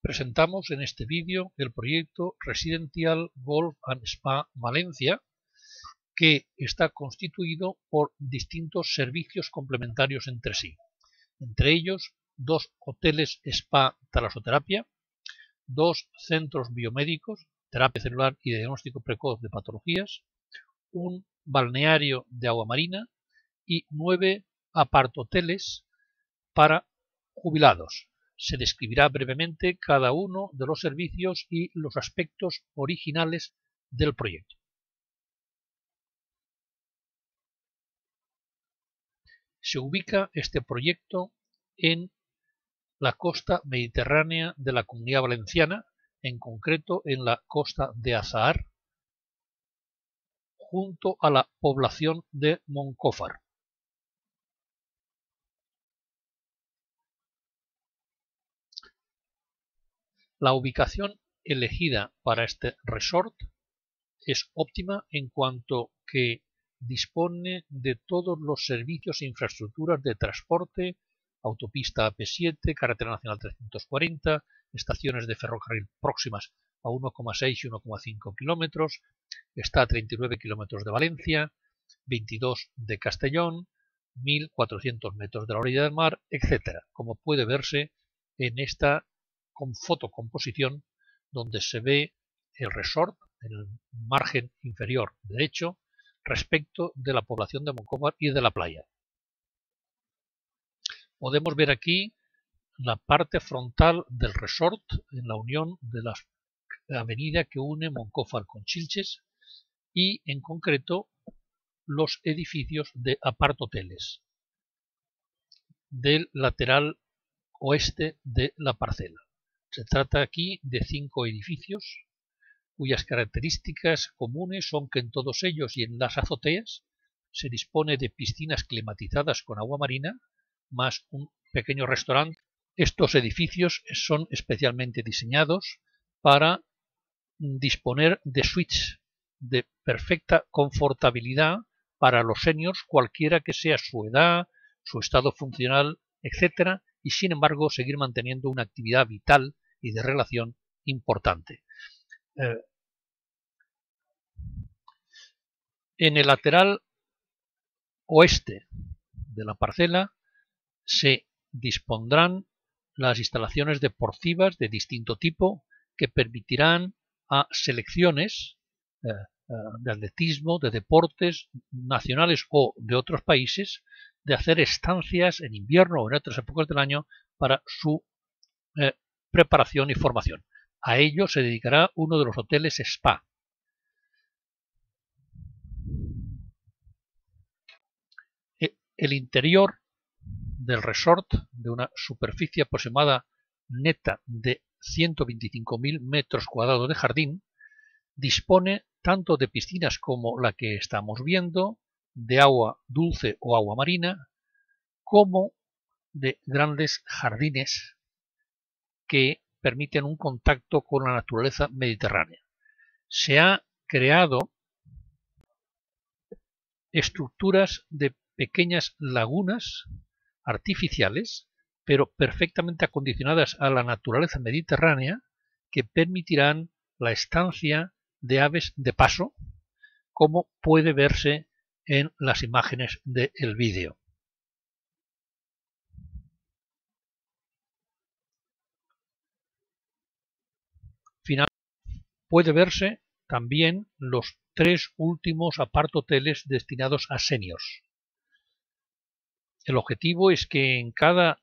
Presentamos en este vídeo el proyecto Residencial Golf and Spa Valencia, que está constituido por distintos servicios complementarios entre sí. Entre ellos, 2 hoteles spa talasoterapia, 2 centros biomédicos, terapia celular y diagnóstico precoz de patologías, un balneario de agua marina y 9 apartoteles para jubilados. Se describirá brevemente cada uno de los servicios y los aspectos originales del proyecto. Se ubica este proyecto en la costa mediterránea de la Comunidad Valenciana, en concreto en la costa de Azahar, junto a la población de Moncófar. La ubicación elegida para este resort es óptima en cuanto que dispone de todos los servicios e infraestructuras de transporte, autopista AP7, carretera nacional 340, estaciones de ferrocarril próximas a 1,6 y 1,5 kilómetros, está a 39 kilómetros de Valencia, 22 de Castellón, 1400 metros de la orilla del mar, etc., como puede verse en esta fotocomposición donde se ve el resort en el margen inferior derecho respecto de la población de Moncófar y de la playa. Podemos ver aquí la parte frontal del resort en la unión de la avenida que une Moncófar con Xilxes y en concreto los edificios de apartoteles del lateral oeste de la parcela. Se trata aquí de 5 edificios cuyas características comunes son que en todos ellos y en las azoteas se dispone de piscinas climatizadas con agua marina, más un pequeño restaurante. Estos edificios son especialmente diseñados para disponer de suites de perfecta confortabilidad para los seniors, cualquiera que sea su edad, su estado funcional, etc., y sin embargo seguir manteniendo una actividad vital y de relación importante. En el lateral oeste de la parcela se dispondrán las instalaciones deportivas de distinto tipo que permitirán a selecciones de atletismo, de deportes nacionales o de otros países, de hacer estancias en invierno o en otras épocas del año para su preparación y formación. A ello se dedicará uno de los hoteles spa. El interior del resort, de una superficie aproximada neta de 125.000 metros cuadrados de jardín, dispone tanto de piscinas como la que estamos viendo, de agua dulce o agua marina, como de grandes jardines que permiten un contacto con la naturaleza mediterránea. Se ha creado estructuras de pequeñas lagunas artificiales, pero perfectamente acondicionadas a la naturaleza mediterránea, que permitirán la estancia de aves de paso, como puede verse en las imágenes del vídeo. Finalmente, puede verse también los 3 últimos apartoteles destinados a seniors. El objetivo es que en cada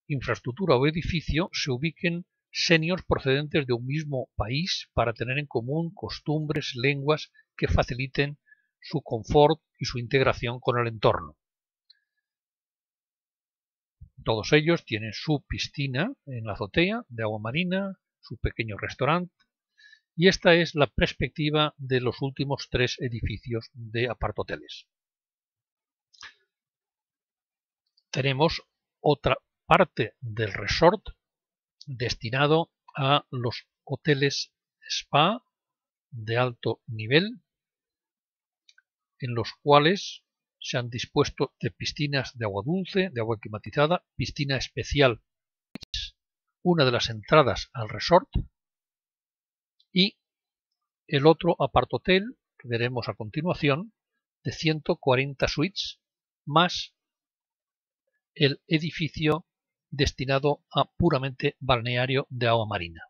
infraestructura o edificio se ubiquen seniors procedentes de un mismo país para tener en común costumbres, lenguas que faciliten su confort y su integración con el entorno. Todos ellos tienen su piscina en la azotea de agua marina, su pequeño restaurante, y esta es la perspectiva de los últimos 3 edificios de apartoteles. Tenemos otra parte del resort destinado a los hoteles spa de alto nivel, en los cuales se han dispuesto de piscinas de agua dulce, de agua climatizada, piscina especial, una de las entradas al resort y el otro apart-hotel que veremos a continuación de 140 suites más el edificio destinado a puramente balneario de agua marina.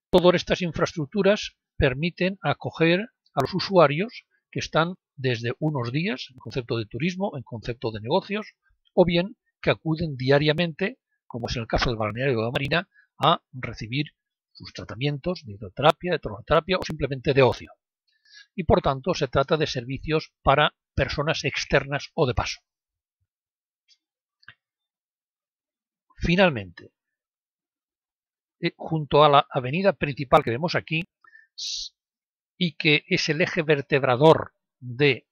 Todas estas infraestructuras permiten acoger a los usuarios que están desde unos días, en concepto de turismo, en concepto de negocios, o bien que acuden diariamente, como es el caso del balneario de agua marina, a recibir sus tratamientos de hidroterapia, de tonalterapia o simplemente de ocio. Y por tanto se trata de servicios para personas externas o de paso. Finalmente, junto a la avenida principal que vemos aquí y que es el eje vertebrador de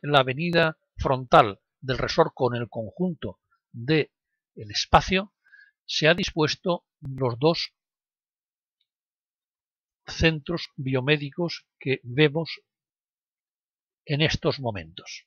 la avenida frontal del resort con el conjunto del espacio, se ha dispuesto los dos centros biomédicos que vemos en estos momentos.